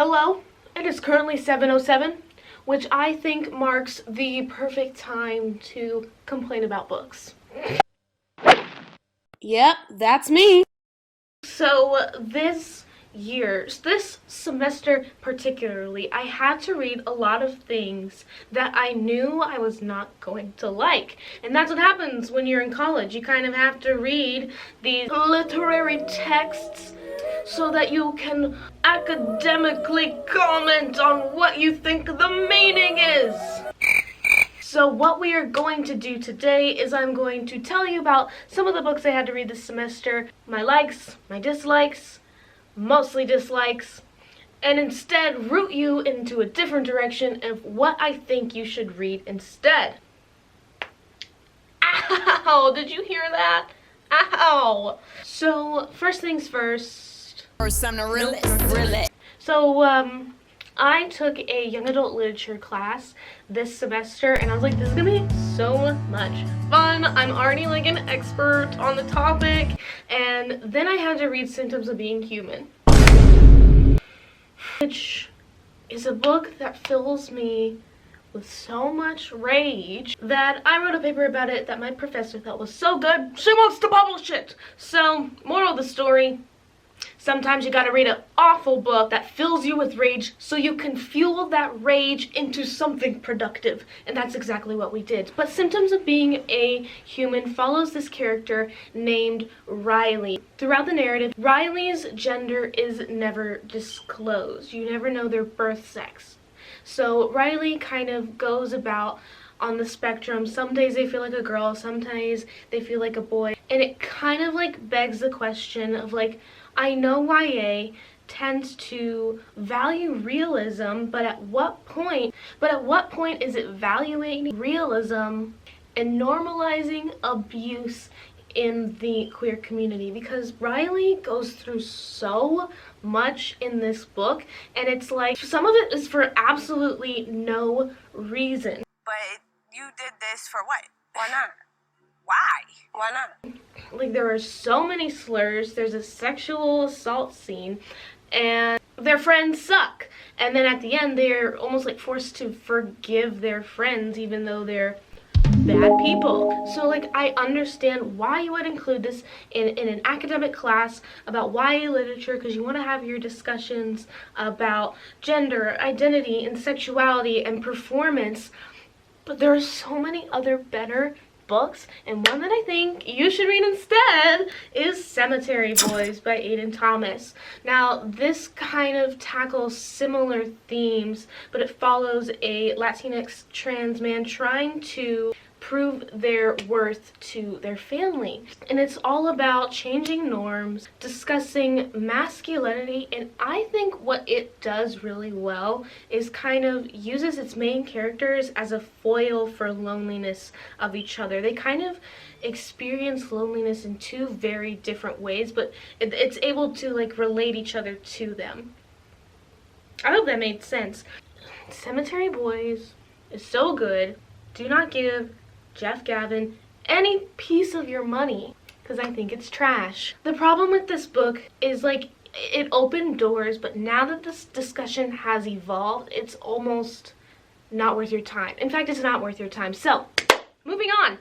Hello, it is currently 7:07, which I think marks the perfect time to complain about books. Yep, that's me. So this semester particularly, I had to read a lot of things that I knew I was not going to like. And that's what happens when you're in college. You kind of have to read these literary texts so that you can academically comment on what you think the meaning is. So what we are going to do today is I'm going to tell you about some of the books I had to read this semester, my likes, my dislikes, mostly dislikes, and instead root you into a different direction of what I think you should read instead. Ow! Did you hear that? Ow! So, first things first. Or something really. So, I took a young adult literature class this semester, and I was like, this is gonna be so much fun. I'm already like an expert on the topic. And then I had to read Symptoms of Being Human, which is a book that fills me with so much rage that I wrote a paper about it that my professor thought was so good, she wants to publish it. So, moral of the story, sometimes you gotta read an awful book that fills you with rage so you can fuel that rage into something productive. And that's exactly what we did. But Symptoms of Being a Human follows this character named Riley. Throughout the narrative, Riley's gender is never disclosed. You never know their birth sex. So Riley kind of goes about on the spectrum. Some days they feel like a girl, some days they feel like a boy. And it kind of like begs the question of like, I know YA tends to value realism, but at what point is it valuing realism and normalizing abuse in the queer community? Because Riley goes through so much in this book, and it's like some of it is for absolutely no reason. But you did this for what? Why not? Why? Why not? Like, there are so many slurs. There's a sexual assault scene, and their friends suck. And then at the end, they're almost like forced to forgive their friends, even though they're bad people. So like, I understand why you would include this in an academic class about YA literature, because you want to have your discussions about gender, identity, and sexuality and performance. But there are so many other better books, and one that I think you should read instead is Cemetery Boys by Aiden Thomas. Now, this kind of tackles similar themes, but it follows a Latinx trans man trying to prove their worth to their family. And it's all about changing norms, discussing masculinity, and I think what it does really well is kind of uses its main characters as a foil for loneliness of each other. They kind of experience loneliness in two very different ways, but it's able to like relate each other to them. I hope that made sense. Cemetery Boys is so good. Do not give Jeff Gavin any piece of your money, because I think it's trash. The problem with this book is like, it opened doors, but now that this discussion has evolved, it's almost not worth your time. In fact, it's not worth your time. So, moving on.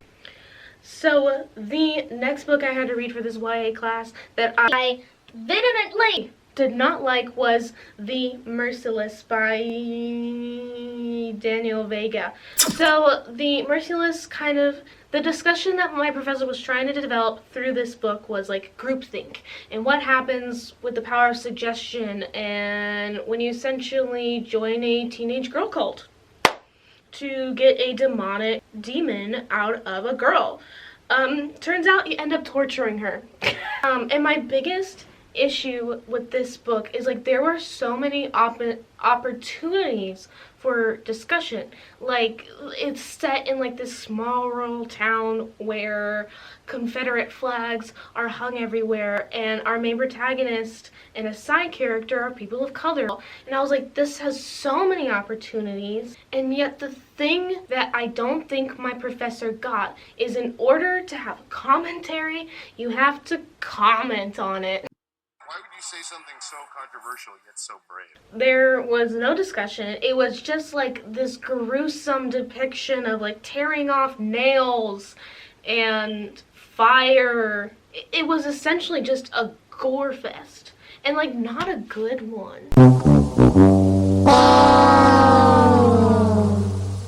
So, the next book I had to read for this YA class that I vehemently did not like was The Merciless by Daniel Vega. So The Merciless kind of, the discussion that my professor was trying to develop through this book was like groupthink and what happens with the power of suggestion and when you essentially join a teenage girl cult to get a demonic demon out of a girl. Turns out you end up torturing her. And my biggest issue with this book is like, there were so many opportunities for discussion. Like, it's set in like this small rural town where Confederate flags are hung everywhere, and our main protagonist and a side character are people of color. And I was like, this has so many opportunities, and yet the thing that I don't think my professor got is, in order to have a commentary, you have to comment on it. Why would you say something so controversial yet so brave? There was no discussion. It was just like this gruesome depiction of like tearing off nails and fire. It was essentially just a gore fest, and like not a good one.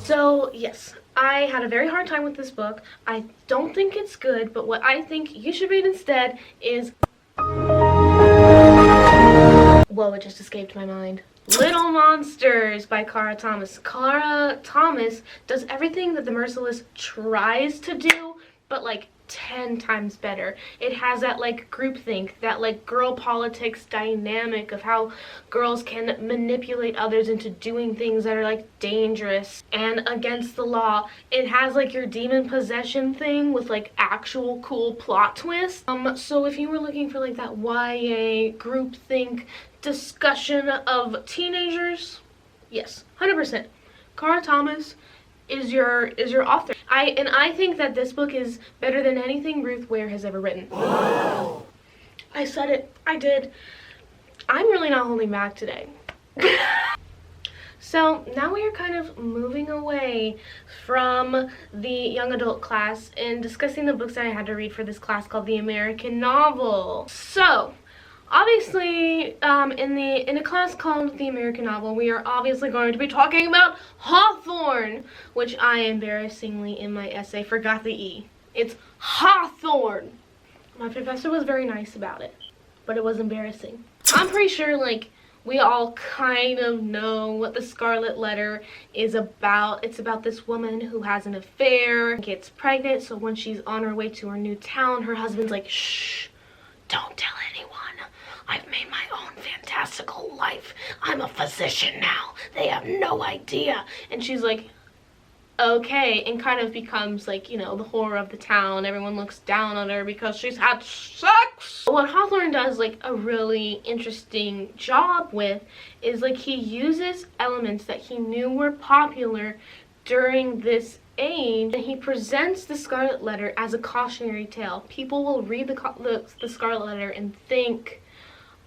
So yes, I had a very hard time with this book. I don't think it's good, but what I think you should read instead is... Whoa, it just escaped my mind. Little Monsters by Cara Thomas. Cara Thomas does everything that the Merciless tries to do, but like 10 times better. It has that like groupthink, that like girl politics dynamic of how girls can manipulate others into doing things that are like dangerous and against the law. It has like your demon possession thing with like actual cool plot twists. So if you were looking for like that YA groupthink discussion of teenagers, yes, 100%. Cara Thomas is your author. I think that this book is better than anything Ruth Ware has ever written. Whoa. I said it. I did. I'm really not holding back today. So now we are kind of moving away from the young adult class and discussing the books that I had to read for this class called the American Novel. So obviously, in a class called The American Novel, we are obviously going to be talking about Hawthorne, which I embarrassingly in my essay forgot the E. It's Hawthorne. My professor was very nice about it, but it was embarrassing. I'm pretty sure, like, we all kind of know what the Scarlet Letter is about. It's about this woman who has an affair, gets pregnant, so when she's on her way to her new town, her husband's like, shh, don't tell anyone. I've made my own fantastical life. I'm a physician now. They have no idea. And she's like, okay, and kind of becomes like, you know, the horror of the town. Everyone looks down on her because she's had sex. What Hawthorne does like a really interesting job with is like he uses elements that he knew were popular during this age, and he presents the Scarlet Letter as a cautionary tale. People will read the Scarlet Letter and think,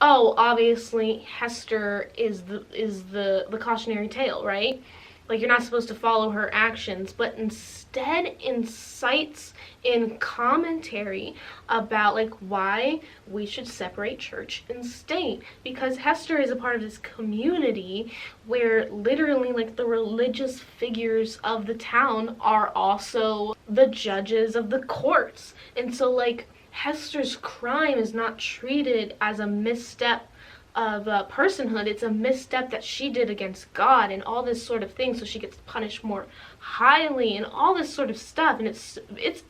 oh, obviously Hester is the cautionary tale, right? Like, you're not supposed to follow her actions, but instead incites in commentary about like why we should separate church and state, because Hester is a part of this community where literally like the religious figures of the town are also the judges of the courts, and so like Hester's crime is not treated as a misstep of personhood. It's a misstep that she did against God and all this sort of thing, so she gets punished more highly and all this sort of stuff. And it's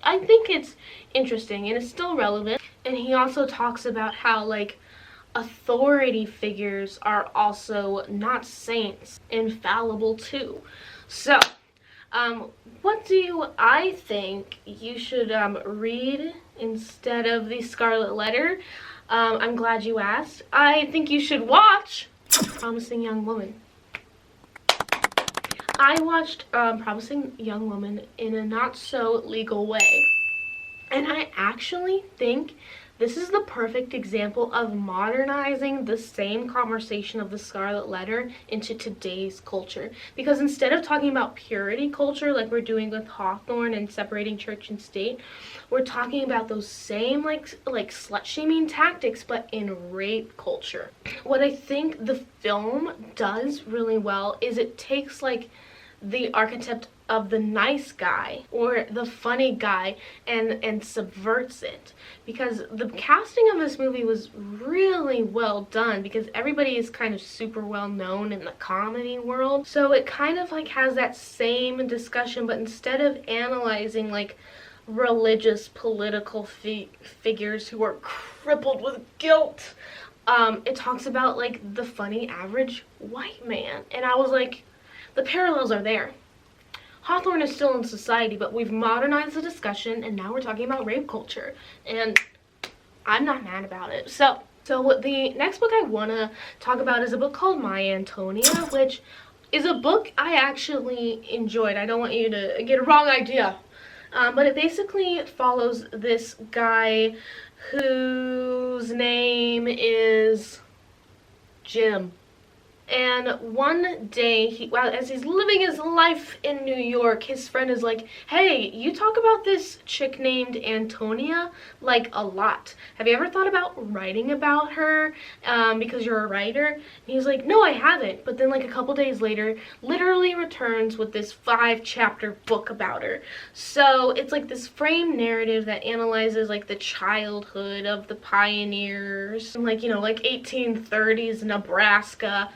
I think it's interesting and it's still relevant. And he also talks about how like authority figures are also not saints, infallible too. So what do I think you should read instead of the Scarlet Letter? I'm glad you asked. I think you should watch Promising Young Woman. I watched Promising Young Woman in a not so legal way, and I actually think this is the perfect example of modernizing the same conversation of the Scarlet Letter into today's culture. Because instead of talking about purity culture like we're doing with Hawthorne and separating church and state, we're talking about those same like slut-shaming tactics but in rape culture. What I think the film does really well is it takes like the archetype of the nice guy or the funny guy and subverts it, because the casting of this movie was really well done, because everybody is kind of super well known in the comedy world, so it kind of like has that same discussion, but instead of analyzing like religious political figures who are crippled with guilt, it talks about like the funny average white man. And I was like, the parallels are there. Hawthorne is still in society, but we've modernized the discussion, and now we're talking about rape culture, and I'm not mad about it. So the next book I want to talk about is a book called My Antonia, which is a book I actually enjoyed. I don't want you to get a wrong idea, but it basically follows this guy whose name is Jim. And one day, as he's living his life in New York, his friend is like, hey, you talk about this chick named Antonia, like, a lot. Have you ever thought about writing about her, because you're a writer? And he's like, no, I haven't. But then, like, a couple days later, literally returns with this 5-chapter book about her. So it's like this frame narrative that analyzes, like, the childhood of the pioneers, like, you know, like 1830s Nebraska,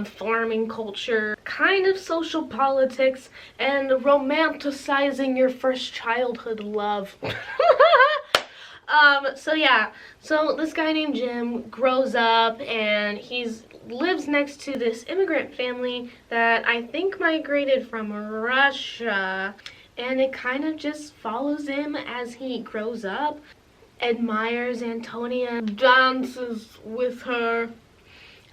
farming culture, kind of social politics, and romanticizing your first childhood love. So yeah, so this guy named Jim grows up and lives next to this immigrant family that I think migrated from Russia, and it kind of just follows him as he grows up, admires Antonia, dances with her,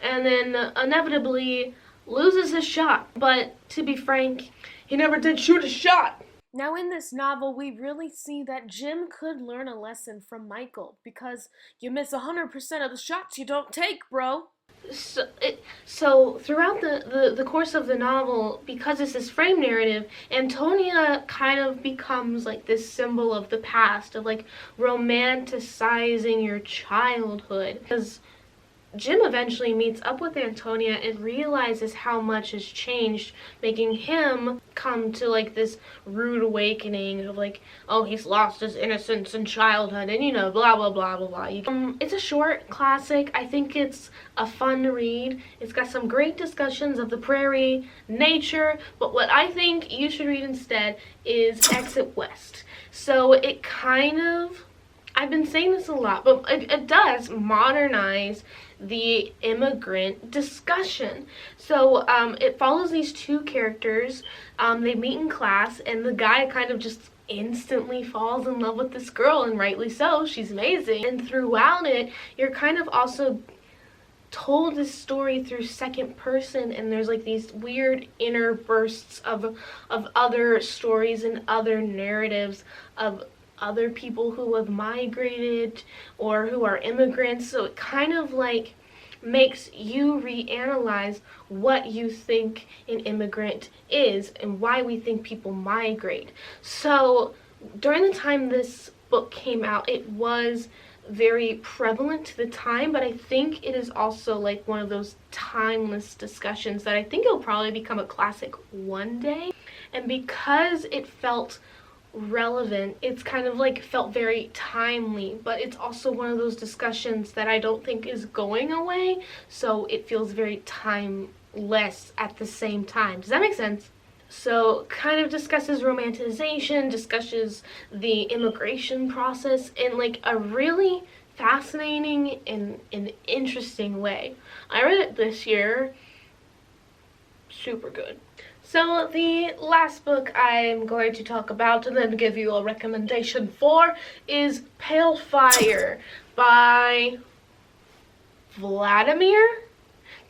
and then inevitably loses his shot. But to be frank, he never did shoot a shot. Now in this novel, we really see that Jim could learn a lesson from Michael, because you miss 100% of the shots you don't take, bro. So throughout the course of the novel, because it's this frame narrative, Antonia kind of becomes like this symbol of the past, of like romanticizing your childhood. Because Jim eventually meets up with Antonia and realizes how much has changed, making him come to like this rude awakening of like, oh, he's lost his innocence in childhood, and you know, blah blah blah blah blah. It's a short classic. I think it's a fun read. It's got some great discussions of the prairie, nature, but what I think you should read instead is Exit West. So it kind of, I've been saying this a lot, but it does modernize the immigrant discussion. So it follows these two characters. They meet in class, and the guy kind of just instantly falls in love with this girl, and rightly so. She's amazing. And throughout it, you're kind of also told this story through second person, and there's like these weird inner bursts of other stories and other narratives of other people who have migrated or who are immigrants. So it kind of like makes you reanalyze what you think an immigrant is and why we think people migrate. So during the time this book came out, it was very prevalent to the time, but I think it is also like one of those timeless discussions that I think it'll probably become a classic one day. And because it felt relevant, it's kind of like felt very timely, but it's also one of those discussions that I don't think is going away, so it feels very timeless at the same time. Does that make sense? So kind of discusses romanticization, discusses the immigration process in like a really fascinating and an interesting way. I read it this year. Super good. So the last book I'm going to talk about and then give you a recommendation for is Pale Fire by Vladimir,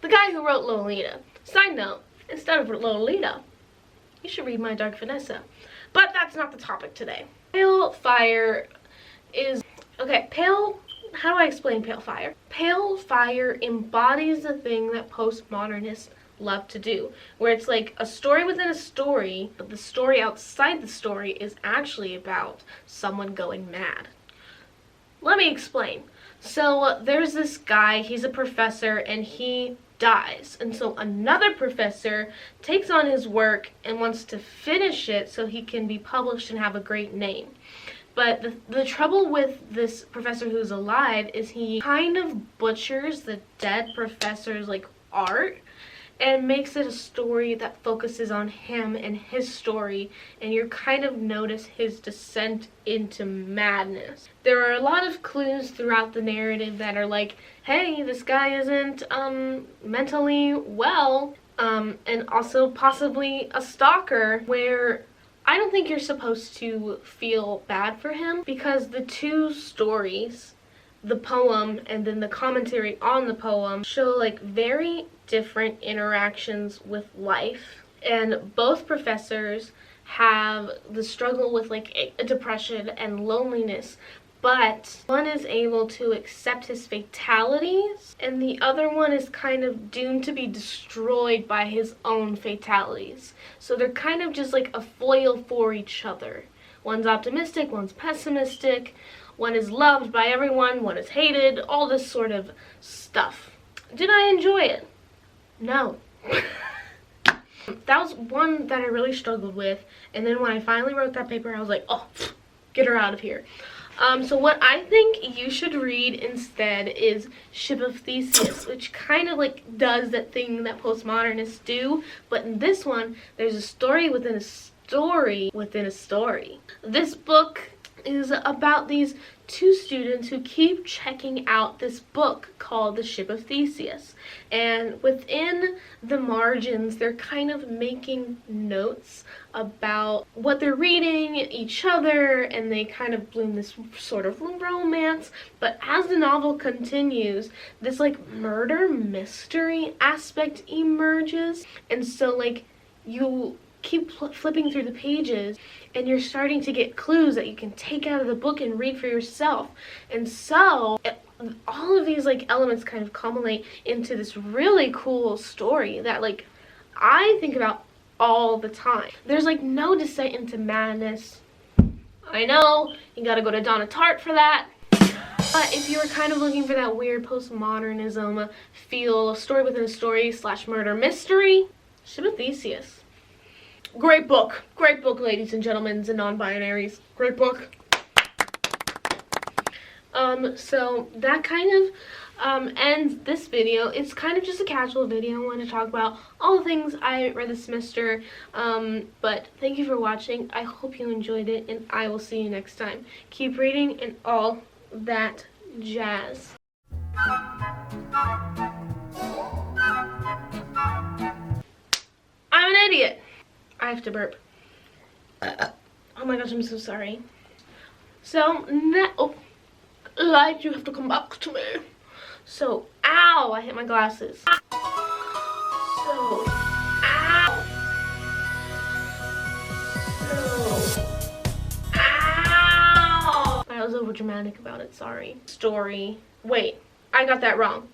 the guy who wrote Lolita. Side note, instead of Lolita, you should read My Dark Vanessa. But that's not the topic today. Pale Fire is, okay, how do I explain Pale Fire? Pale Fire embodies the thing that postmodernists love to do, where it's like a story within a story, but the story outside the story is actually about someone going mad. Let me explain. So there's this guy, he's a professor, and he dies, and so another professor takes on his work and wants to finish it so he can be published and have a great name. But the trouble with this professor who's alive is he kind of butchers the dead professor's like art and makes it a story that focuses on him and his story, and you kind of notice his descent into madness. There are a lot of clues throughout the narrative that are like, hey, this guy isn't mentally well, and also possibly a stalker, where I don't think you're supposed to feel bad for him, because the two stories, the poem and then the commentary on the poem, show like very different interactions with life, and both professors have the struggle with like a depression and loneliness, but one is able to accept his fatalities, and the other one is kind of doomed to be destroyed by his own fatalities. So they're kind of just like a foil for each other. One's optimistic, one's pessimistic, one is loved by everyone, one is hated, all this sort of stuff. Did I enjoy it? No. That was one that I really struggled with, and then when I finally wrote that paper, I was like, oh, get her out of here. So what I think you should read instead is Ship of Theseus, which kind of like does that thing that postmodernists do, but in this one, there's a story within a story within a story. This book is about these two students who keep checking out this book called The Ship of Theseus, and within the margins they're kind of making notes about what they're reading, each other, and they kind of bloom this sort of romance. But as the novel continues, this like murder mystery aspect emerges, and so like you keep flipping through the pages and you're starting to get clues that you can take out of the book and read for yourself. And so all of these like elements kind of culminate into this really cool story that like I think about all the time. There's like no descent into madness. I know you gotta go to Donna Tartt for that, but if you were kind of looking for that weird postmodernism feel, story within a story / murder mystery, Ship of Theseus. Great book, ladies and gentlemen and non-binaries. Great book. So that kind of ends this video. It's kind of just a casual video. I want to talk about all the things I read this semester. But thank you for watching. I hope you enjoyed it, and I will see you next time. Keep reading and all that jazz. I'm an idiot. I have to burp. Oh my gosh, I'm so sorry. So, Light, you have to come back to me. So, ow, I hit my glasses. So, ow. So, ow. I was over dramatic about it, sorry. Story. Wait, I got that wrong.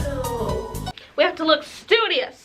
So, we have to look studious.